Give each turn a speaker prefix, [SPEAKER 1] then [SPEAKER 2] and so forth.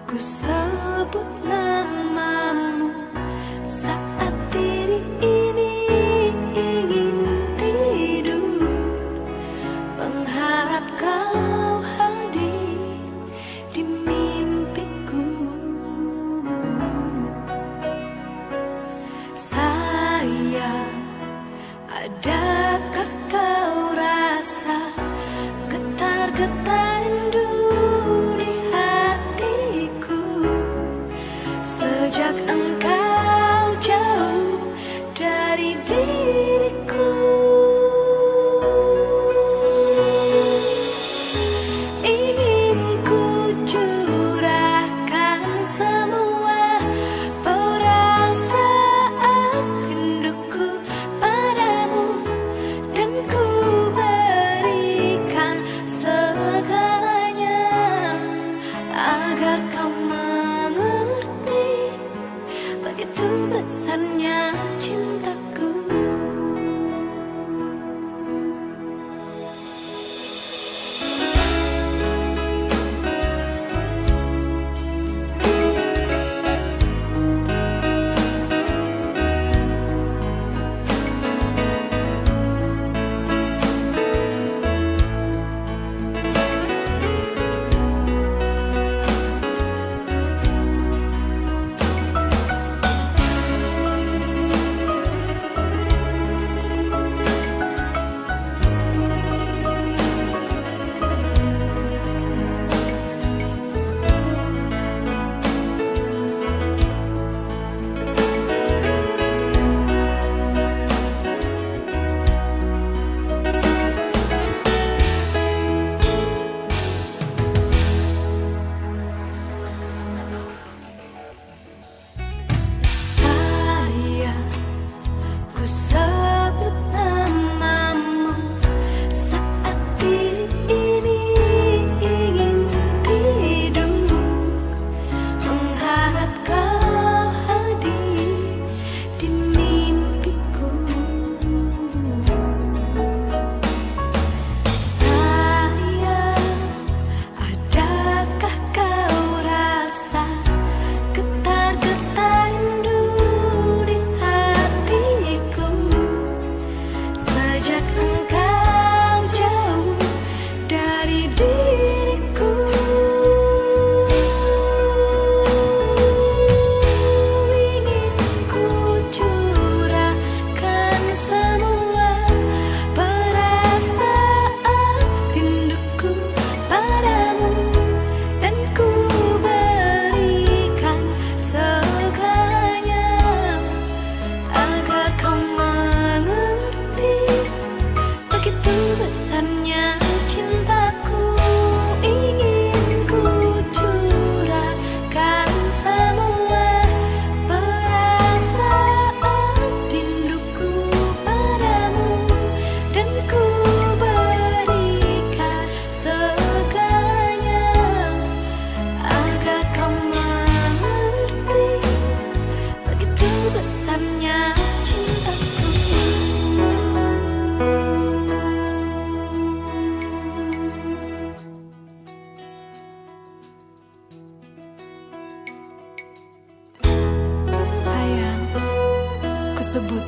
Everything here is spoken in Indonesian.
[SPEAKER 1] Ku sebut namamu saat diri ini ingin tidur, mengharap kau hadir di mimpiku. Sayang, adakah kau rasa getar-getar rindu di hatiku sejak engkau jauh dari diriku? Ingin ku curahkan semua perasaan rinduku padamu, dan ku berikan segalanya agar kau mengerti begitu besarnya cintaku. Sebut namamu saat diri ini ingin tidur, mengharap kau hadir di mimpiku. Sayang, adakah kau rasa getar-getar rindu di hatiku sejak engkau jauh dari diriku? Ingin ku curahkan semua perasaan rinduku padamu, dan ku berikan segalanya agar kau mengerti begitu besarnya cintaku. Ingin ku curahkan semua perasaan rinduku padamu, dan ku berikan segalanya agar kau mengerti begitu besarnya cintaku. Sayang, ku sebut